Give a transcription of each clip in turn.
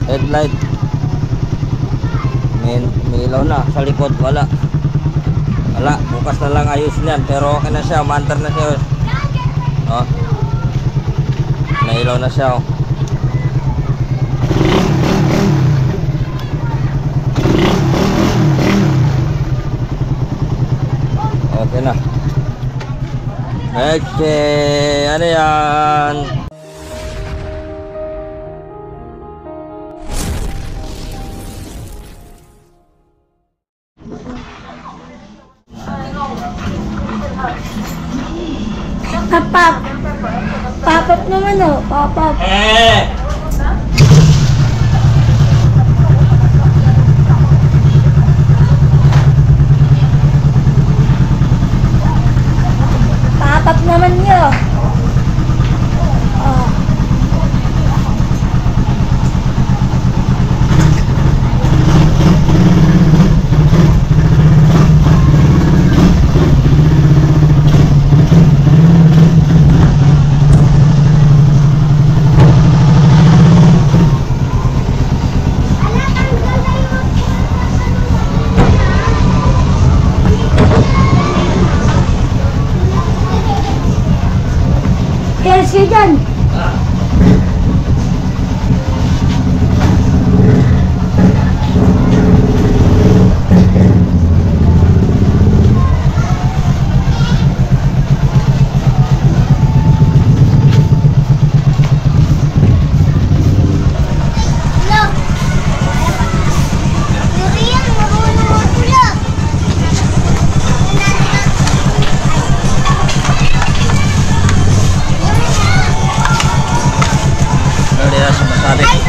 Headlight. May ilaw na. Sa likod, wala. Wala. Bukas na lang ayos niyan. Pero okay na siya. Umaandar na siya. Oh. May ilaw na siya. Oh. Okay na. Okay. Ano yan? Papap. Papap naman oh. Papap. Papap naman yun. Oh. Kelsey dyan.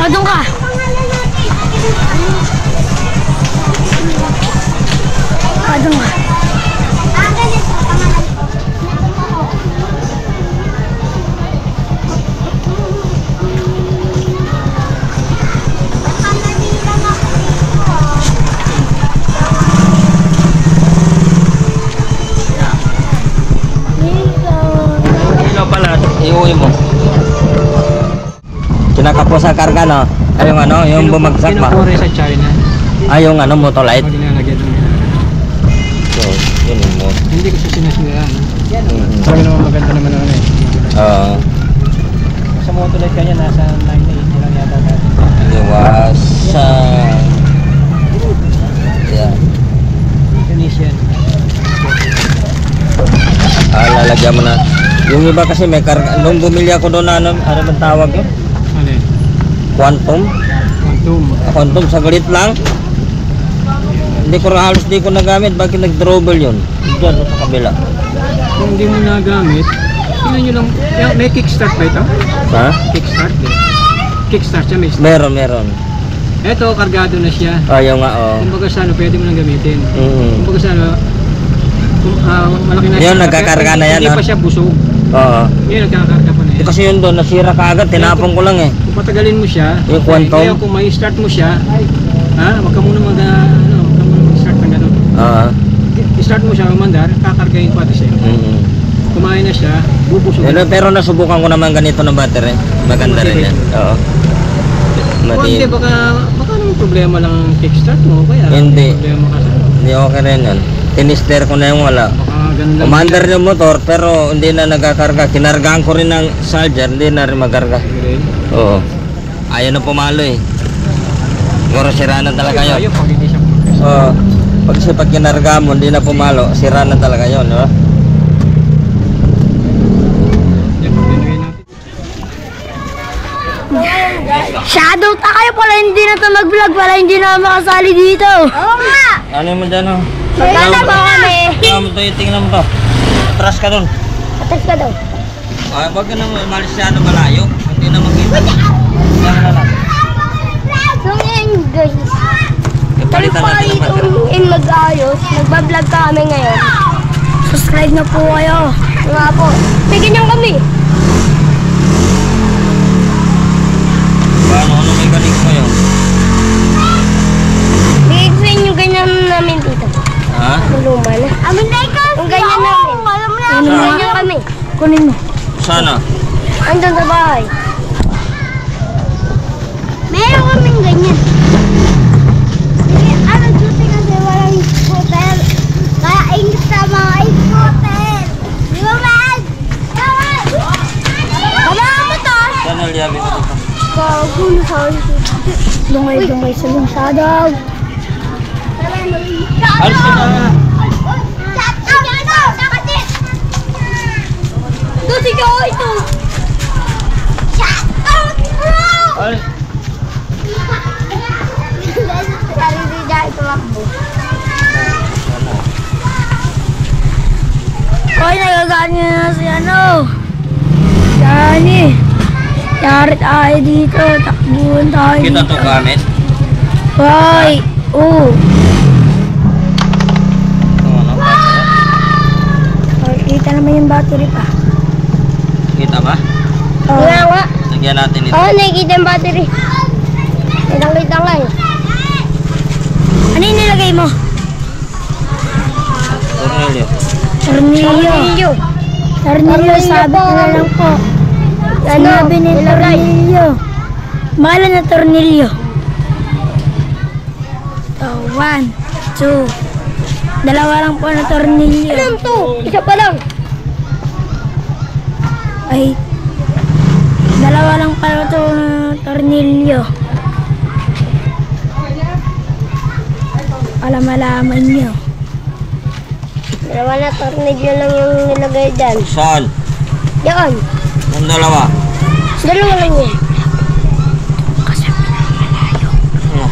Doon ka. Doon ka. Ilaw pala. Iuwi mo. Kinakapos sa karga, no? Ay, yung ano, yung bumagsak ba? Pinupuri sa China. Ay, yung ano, motolite. Pag nilalagyan ng So, yun yung mo. hindi ko siya sinasiraan. Sabi naman maganda naman naman eh. Sa motolite kanya, nasa 980 lang yata natin. Iwasan. Yan. Tunisian. Lalagyan mo na. Yung iba kasi may karga. Nung bumili ako doon na ano bang tawag yun? Ano eh? Quantum. Quantum, saglit lang. Hindi ko halos di ko nagamit. Bakit nag-drawable yun? Diyan sa kabila. Kung hindi mo nagamit, tingnan nyo lang. May kickstart ba ito? Ha? Kickstart eh. Kickstart siya, may start. Meron. Eto, kargado na siya. Ayaw nga, oh. Kumbaga sa ano, pwede mo nang gamitin. Kumbaga sa ano, malaki na siya. Yun, nagkakarga na yan, hindi pa siya busog. Oo. Yun, nagkakarga pa na yan. Kasi yun doon, nasira ka agad. Tinapon ko lang eh. Kung patagalin mo siya, yung quantum. kaya kung may start mo siya, wag ka muna mag-start ng gano'n. I-start mo siya, umandar, kakargahin pa siya. Kumain na siya, bubusog. Pero nasubukan ko naman ganito ng battery. Maganda rin yan. Oo. Hindi, baka naman problema lang ang kickstart mo. Kaya hindi. Problema ka sa... Hindi okay rin yan. Tinister ko na yung wala. Commander yung motor pero hindi na nagkakarga. Kinargaan ko rin ng charger, hindi na rin magarga. Oo. Ayaw na pumalo eh. Siguro sira na talaga yun. Oo. Pag kinarga mo, hindi na pumalo, sira na talaga yun. No? Shadow tayo pala, hindi na ito mag-vlog, pala hindi na makasali dito. Oo nga! Ano mo dyan oh? Magkano po kami? Tingnan mo to, tingnan mo to. Atras ka dun. Atas ka daw. Ay, wag ka na umalis siya na malayo. Hindi na makita. Diyan na lang. So ngayon guys, Ipalitan natin ang battery. mag-ayos, nagbablog kami ngayon. Subscribe na po kayo. Nga po, may ganyan kami. Ano mechanics mo yun? Bigay yung ganyan namin dito. Ha? Luma na. Amin na ikaw. Yung ganyan namin. Alam na. Yung ganyan kami. Kunin mo. Sana? Andun sa bahay. Meron kaming ganyan. Dungay-dungay sa lungsadaw. Alis ka na. Ito si Joey ito. Shout out, bro! Alis. Sarili dahil tumakbo. Hoy, nagagani na si ano. Gani. Yarit tayo dito. Takbuhan tayo Kita dito. to gamit. Hoy. Oo. Ano? Hoy, kita naman yung battery pa. Kita ba? Oo. Nga. Lagyan natin ito. Oo, nakikita yung battery. Kitang-kita nga eh. Ano yung nilagay mo? Cornelio. Tornilyo. Tornilyo, sabi ko na lang po. Sinabi ni tornilyo. Mahal na tornilyo. So, 1, 2. Dalawa lang po na tornilyo. Alam to, isa pa lang. Ay, dalawa lang pala to na tornilyo. Alam-alaman nyo. Dalawa na tornilyo lang yung nilagay dyan. Saan? Yan. Yung dalawa. Dalawa lang yan. Kasi malayo. Ano?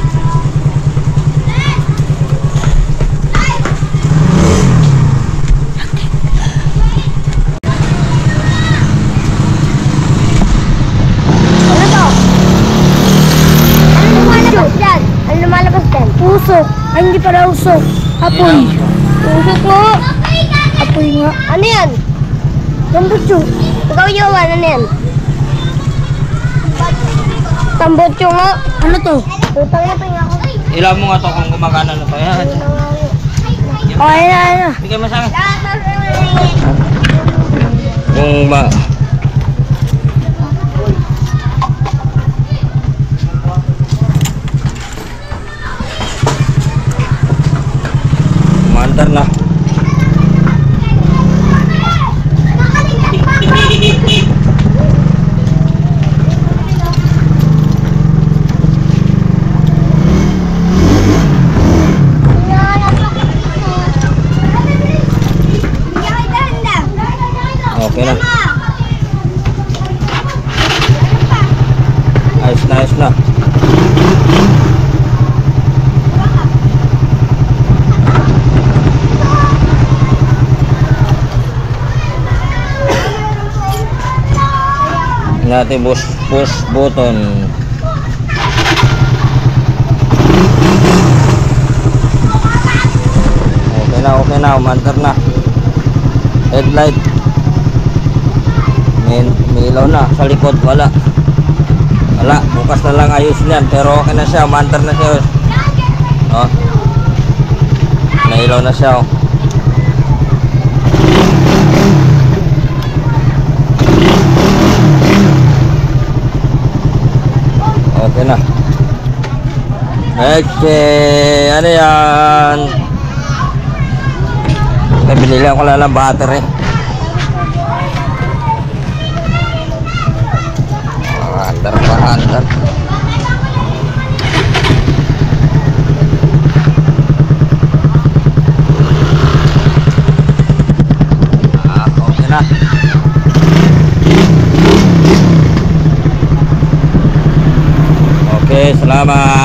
Ano to? Ano lumalabas dyan? Ano lumalabas dyan? Usok. Ay, hindi pala usok. Apoy. Usok mo. Apoy nga. Ano yan? Tambutso. Ikaw yung ano yan? Tambutso nga. Ano to? Tutang na pinga ako. Ilaw mo nga to kung gumagana na to. Yan. Okay na. Bigay mo sa akin. Kung ba... Mandar na. Okay na. Ayos na, ayos na. Natin push button. Okay na, umantar na. Headlight. May ilaw na sa likod, wala. Bukas na lang ayusin yan, pero okay na siya, umantar na siya. Oh. May ilaw na siya, oh. Okay na. Ano yan? Binili ko lang ng battery. Andar pa, andar. Okay na. Okay, salamat.